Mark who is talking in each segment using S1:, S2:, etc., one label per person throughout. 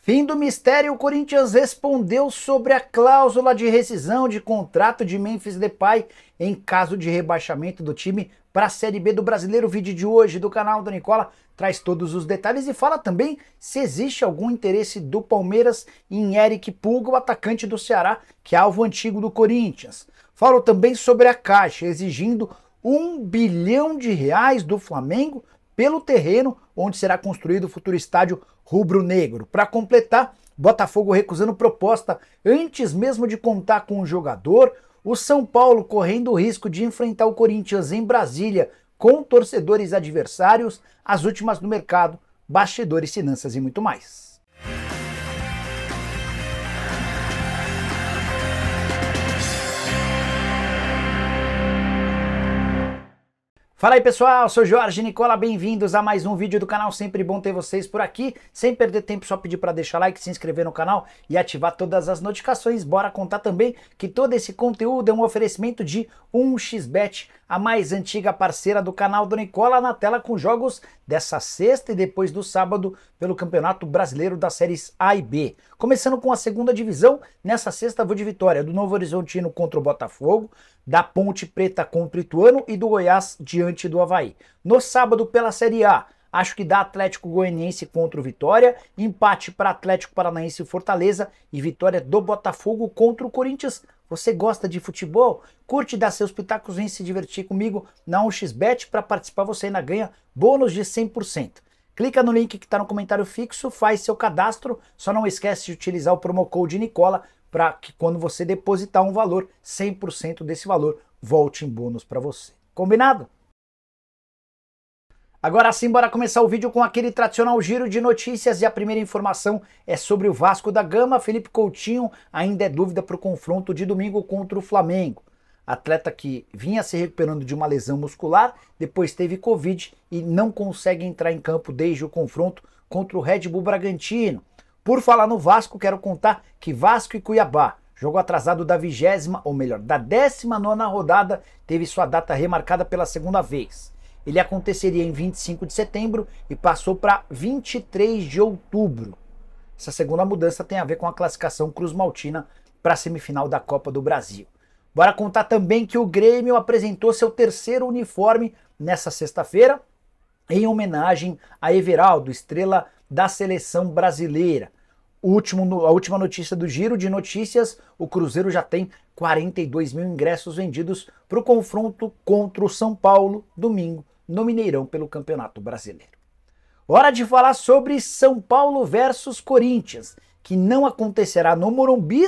S1: Fim do mistério, o Corinthians respondeu sobre a cláusula de rescisão de contrato de Memphis Depay em caso de rebaixamento do time para a Série B do Brasileiro. O vídeo de hoje do canal do Nicola traz todos os detalhes e fala também se existe algum interesse do Palmeiras em Eric Pulga, o atacante do Ceará, que é alvo antigo do Corinthians. Falo também sobre a Caixa exigindo R$1 bilhão do Flamengo pelo terreno onde será construído o futuro estádio rubro-negro. Para completar, Botafogo recusando proposta antes mesmo de contar com o jogador, o São Paulo correndo o risco de enfrentar o Corinthians em Brasília com torcedores adversários, as últimas no mercado, bastidores, finanças e muito mais. Fala aí pessoal, sou Jorge Nicola, bem-vindos a mais um vídeo do canal, sempre bom ter vocês por aqui. Sem perder tempo, só pedir para deixar like, se inscrever no canal e ativar todas as notificações. Bora contar também que todo esse conteúdo é um oferecimento de 1xBet, a mais antiga parceira do canal do Nicola, na tela com jogos dessa sexta e depois do sábado pelo Campeonato Brasileiro das séries A e B. Começando com a segunda divisão, nessa sexta vou de vitória do Novo Horizontino contra o Botafogo, da Ponte Preta contra o Ituano e do Goiás diante do Avaí. No sábado pela Série A, acho que dá Atlético Goianiense contra o Vitória, empate para Atlético Paranaense e Fortaleza e vitória do Botafogo contra o Corinthians. Você gosta de futebol? Curte dar seus pitacos, vem se divertir comigo na 1xBet. Para participar você ainda ganha bônus de 100%. Clica no link que está no comentário fixo, faz seu cadastro, só não esquece de utilizar o promo code Nicola para que quando você depositar um valor, 100% desse valor volte em bônus para você. Combinado? Agora sim, bora começar o vídeo com aquele tradicional giro de notícias e a primeira informação é sobre o Vasco da Gama. Felipe Coutinho ainda é dúvida para o confronto de domingo contra o Flamengo. Atleta que vinha se recuperando de uma lesão muscular, depois teve Covid e não consegue entrar em campo desde o confronto contra o Red Bull Bragantino. Por falar no Vasco, quero contar que Vasco e Cuiabá, jogo atrasado da 20ª, ou melhor, da 19ª rodada, teve sua data remarcada pela segunda vez. Ele aconteceria em 25 de setembro e passou para 23 de outubro. Essa segunda mudança tem a ver com a classificação cruz-maltina para a semifinal da Copa do Brasil. Bora contar também que o Grêmio apresentou seu terceiro uniforme nessa sexta-feira, em homenagem a Everaldo, estrela da seleção brasileira. A última notícia do giro de notícias, o Cruzeiro já tem 42 mil ingressos vendidos para o confronto contra o São Paulo, domingo, no Mineirão, pelo Campeonato Brasileiro. Hora de falar sobre São Paulo versus Corinthians, que não acontecerá no Morumbi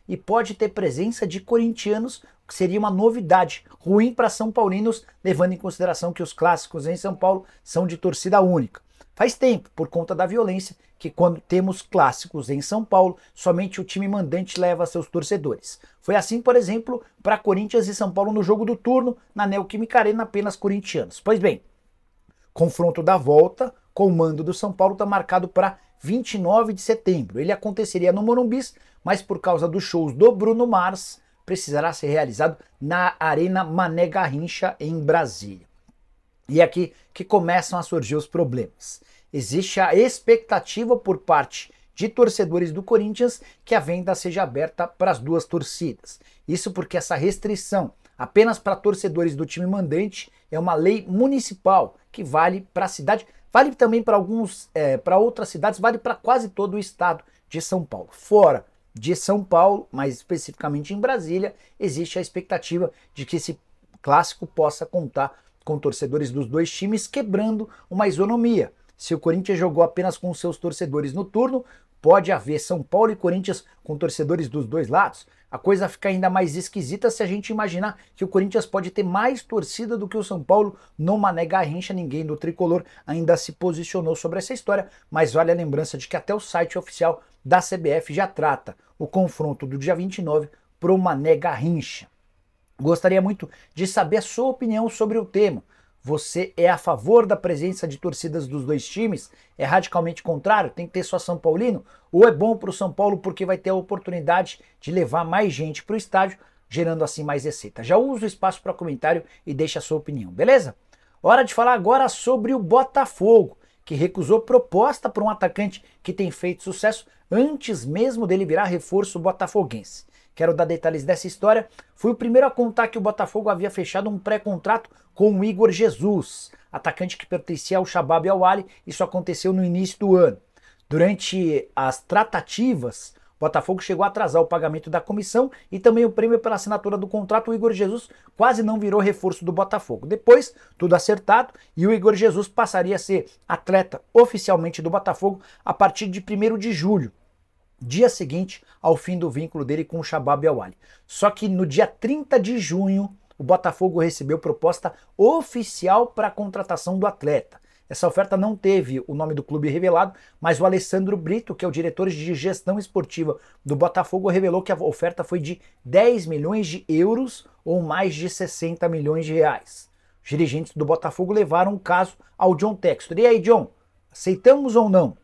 S1: e pode ter presença de corintianos, o que seria uma novidade ruim para São Paulinos, levando em consideração que os clássicos em São Paulo são de torcida única. Faz tempo, por conta da violência, que quando temos clássicos em São Paulo, somente o time mandante leva seus torcedores. Foi assim, por exemplo, para Corinthians e São Paulo no jogo do turno, na Neoquímica Arena, apenas corintianos. Pois bem, confronto da volta com o mando do São Paulo está marcado para 29 de setembro. Ele aconteceria no Morumbi, mas por causa dos shows do Bruno Mars, precisará ser realizado na Arena Mané Garrincha, em Brasília. E é aqui que começam a surgir os problemas. Existe a expectativa por parte de torcedores do Corinthians que a venda seja aberta para as duas torcidas. Isso porque essa restrição apenas para torcedores do time mandante é uma lei municipal que vale para a cidade, vale também para para outras cidades, vale para quase todo o estado de São Paulo. Fora de São Paulo, mais especificamente em Brasília, existe a expectativa de que esse clássico possa contar com torcedores dos dois times, quebrando uma isonomia. Se o Corinthians jogou apenas com seus torcedores no turno, pode haver São Paulo e Corinthians com torcedores dos dois lados. A coisa fica ainda mais esquisita se a gente imaginar que o Corinthians pode ter mais torcida do que o São Paulo no Mané Garrincha. Ninguém do Tricolor ainda se posicionou sobre essa história, mas vale a lembrança de que até o site oficial da CBF já trata o confronto do dia 29 para o Mané Garrincha. Gostaria muito de saber a sua opinião sobre o tema. Você é a favor da presença de torcidas dos dois times? É radicalmente contrário? Tem que ter só São Paulino? Ou é bom para o São Paulo porque vai ter a oportunidade de levar mais gente para o estádio, gerando assim mais receita? Já usa o espaço para comentário e deixa a sua opinião, beleza? Hora de falar agora sobre o Botafogo, que recusou proposta por um atacante que tem feito sucesso antes mesmo dele virar reforço botafoguense. Quero dar detalhes dessa história. Fui o primeiro a contar que o Botafogo havia fechado um pré-contrato com o Igor Jesus, atacante que pertencia ao Shabab Al-Ahly. Isso aconteceu no início do ano. Durante as tratativas, o Botafogo chegou a atrasar o pagamento da comissão e também o prêmio pela assinatura do contrato. O Igor Jesus quase não virou reforço do Botafogo. Depois, tudo acertado e o Igor Jesus passaria a ser atleta oficialmente do Botafogo a partir de 1º de julho. Dia seguinte ao fim do vínculo dele com o Shabab Al-Ahly. Só que no dia 30 de junho, o Botafogo recebeu proposta oficial para a contratação do atleta. Essa oferta não teve o nome do clube revelado, mas o Alessandro Brito, que é o diretor de gestão esportiva do Botafogo, revelou que a oferta foi de 10 milhões de euros ou mais de 60 milhões de reais. Os dirigentes do Botafogo levaram o caso ao John Textor. E aí, John, aceitamos ou não?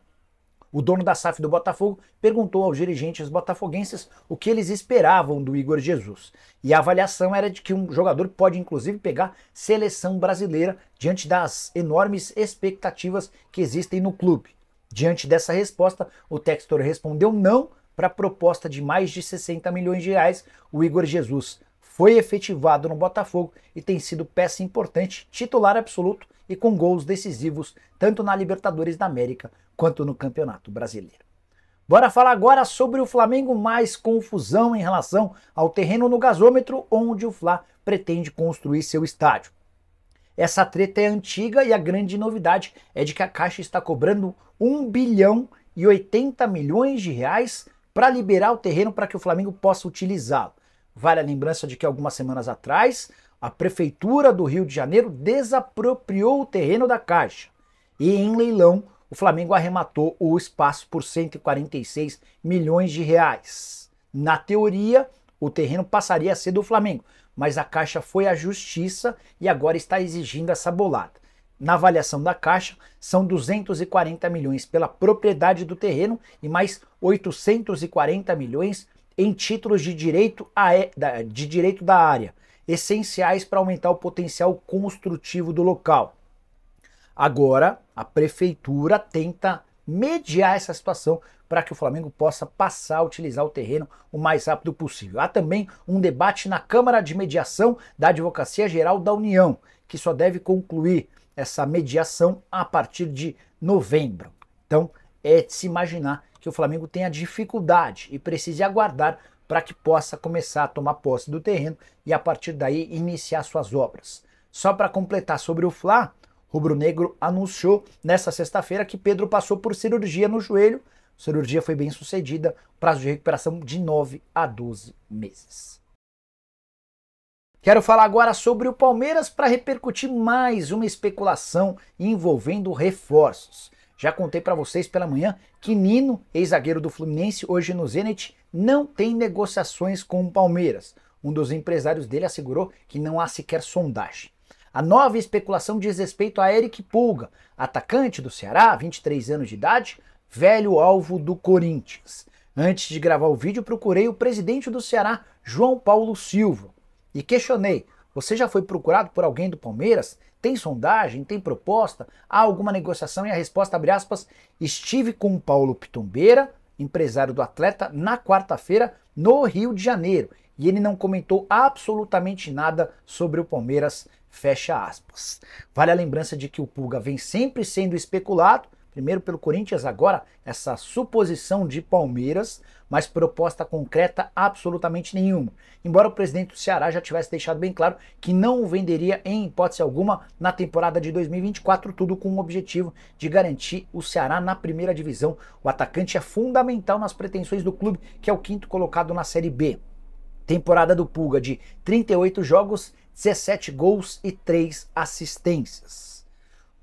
S1: O dono da SAF do Botafogo perguntou aos dirigentes botafoguenses o que eles esperavam do Igor Jesus. E a avaliação era de que um jogador pode inclusive pegar seleção brasileira diante das enormes expectativas que existem no clube. Diante dessa resposta, o Textor respondeu não para a proposta de mais de 60 milhões de reais. O Igor Jesus foi efetivado no Botafogo e tem sido peça importante, titular absoluto e com gols decisivos tanto na Libertadores da América quanto no Campeonato Brasileiro. Bora falar agora sobre o Flamengo, mais confusão em relação ao terreno no gasômetro onde o Fla pretende construir seu estádio. Essa treta é antiga e a grande novidade é de que a Caixa está cobrando 1 bilhão e 80 milhões de reais para liberar o terreno para que o Flamengo possa utilizá-lo. Vale a lembrança de que algumas semanas atrás a Prefeitura do Rio de Janeiro desapropriou o terreno da Caixa e em leilão o Flamengo arrematou o espaço por 146 milhões de reais. Na teoria, o terreno passaria a ser do Flamengo, mas a Caixa foi à Justiça e agora está exigindo essa bolada. Na avaliação da Caixa, são 240 milhões pela propriedade do terreno e mais 840 milhões em títulos de direito da área, essenciais para aumentar o potencial construtivo do local. Agora, a Prefeitura tenta mediar essa situação para que o Flamengo possa passar a utilizar o terreno o mais rápido possível. Há também um debate na Câmara de Mediação da Advocacia Geral da União, que só deve concluir essa mediação a partir de novembro. Então, é de se imaginar que o Flamengo tenha dificuldade e precise aguardar para que possa começar a tomar posse do terreno e a partir daí iniciar suas obras. Só para completar sobre o Fla, o rubro-negro anunciou nesta sexta-feira que Pedro passou por cirurgia no joelho. A cirurgia foi bem sucedida, prazo de recuperação de 9 a 12 meses. Quero falar agora sobre o Palmeiras para repercutir mais uma especulação envolvendo reforços. Já contei para vocês pela manhã que Nino, ex-zagueiro do Fluminense, hoje no Zenit, não tem negociações com o Palmeiras. Um dos empresários dele assegurou que não há sequer sondagem. A nova especulação diz respeito a Eric Pulga, atacante do Ceará, 23 anos de idade, velho alvo do Corinthians. Antes de gravar o vídeo, procurei o presidente do Ceará, João Paulo Silva, e questionei: você já foi procurado por alguém do Palmeiras? Tem sondagem? Tem proposta? Há alguma negociação? E a resposta, abre aspas, estive com o Paulo Pitombeira, empresário do atleta, na quarta-feira no Rio de Janeiro, e ele não comentou absolutamente nada sobre o Palmeiras, fecha aspas. Vale a lembrança de que o Pulga vem sempre sendo especulado, primeiro pelo Corinthians, agora essa suposição de Palmeiras, mas proposta concreta absolutamente nenhuma. Embora o presidente do Ceará já tivesse deixado bem claro que não o venderia em hipótese alguma na temporada de 2024, tudo com o objetivo de garantir o Ceará na primeira divisão. O atacante é fundamental nas pretensões do clube, que é o 5º colocado na Série B. Temporada do Pulga de 38 jogos, 17 gols e 3 assistências.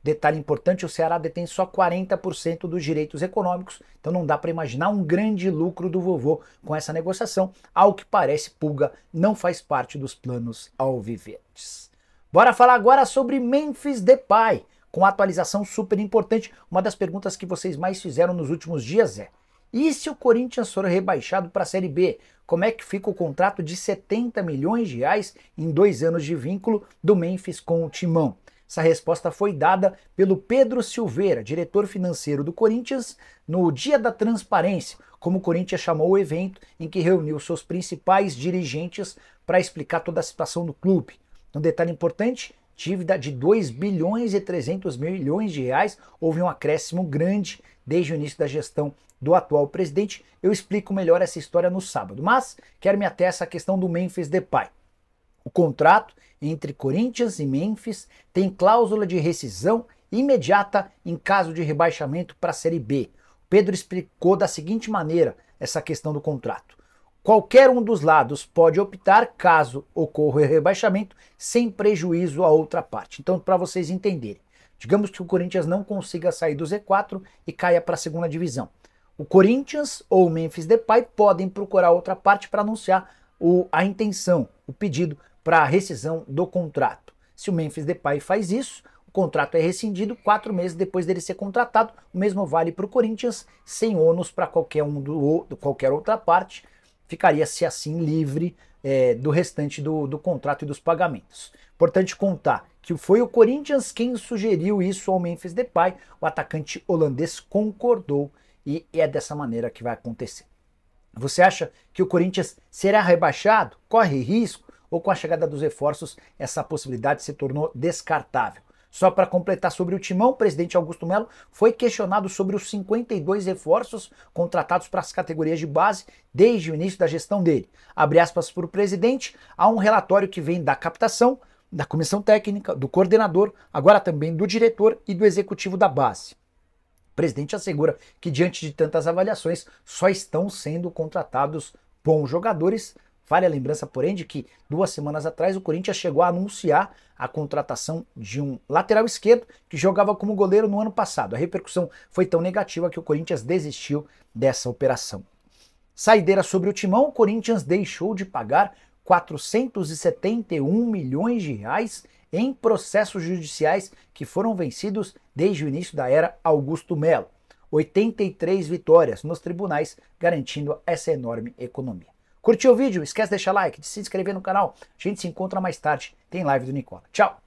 S1: Detalhe importante, o Ceará detém só 40% dos direitos econômicos, então não dá para imaginar um grande lucro do vovô com essa negociação. Ao que parece, Pulga não faz parte dos planos alviverdes. Bora falar agora sobre Memphis Depay, com atualização super importante. Uma das perguntas que vocês mais fizeram nos últimos dias é: e se o Corinthians for rebaixado para a Série B? Como é que fica o contrato de 70 milhões de reais em 2 anos de vínculo do Memphis com o Timão? Essa resposta foi dada pelo Pedro Silveira, diretor financeiro do Corinthians, no Dia da Transparência, como o Corinthians chamou o evento em que reuniu seus principais dirigentes para explicar toda a situação do clube. Um detalhe importante, dívida de 2 bilhões e 300 milhões de reais, houve um acréscimo grande desde o início da gestão do atual presidente. Eu explico melhor essa história no sábado, mas quero me ater a essa questão do Memphis Depay. O contrato entre Corinthians e Memphis tem cláusula de rescisão imediata em caso de rebaixamento para a Série B. Pedro explicou da seguinte maneira essa questão do contrato. Qualquer um dos lados pode optar caso ocorra o rebaixamento sem prejuízo à outra parte. Então, para vocês entenderem, digamos que o Corinthians não consiga sair do Z4 e caia para a segunda divisão. O Corinthians ou o Memphis Depay podem procurar outra parte para anunciar a intenção, o pedido para a rescisão do contrato. Se o Memphis Depay faz isso, o contrato é rescindido 4 meses depois dele ser contratado. O mesmo vale para o Corinthians, sem ônus para qualquer outra parte. Ficaria-se assim livre do restante do contrato e dos pagamentos. Importante contar que foi o Corinthians quem sugeriu isso ao Memphis Depay. O atacante holandês concordou e é dessa maneira que vai acontecer. Você acha que o Corinthians será rebaixado? Corre risco? Ou com a chegada dos reforços, essa possibilidade se tornou descartável? Só para completar sobre o Timão, o presidente Augusto Melo foi questionado sobre os 52 reforços contratados para as categorias de base desde o início da gestão dele. Abre aspas para o presidente, há um relatório que vem da captação, da comissão técnica, do coordenador, agora também do diretor e do executivo da base. O presidente assegura que diante de tantas avaliações só estão sendo contratados bons jogadores. Vale a lembrança, porém, de que 2 semanas atrás o Corinthians chegou a anunciar a contratação de um lateral esquerdo que jogava como goleiro no ano passado. A repercussão foi tão negativa que o Corinthians desistiu dessa operação. Saideira sobre o Timão, o Corinthians deixou de pagar 471 milhões de reais em processos judiciais que foram vencidos desde o início da era Augusto Melo. 83 vitórias nos tribunais, garantindo essa enorme economia. Curtiu o vídeo? Esquece de deixar like, de se inscrever no canal. A gente se encontra mais tarde. Tem live do Nicola. Tchau!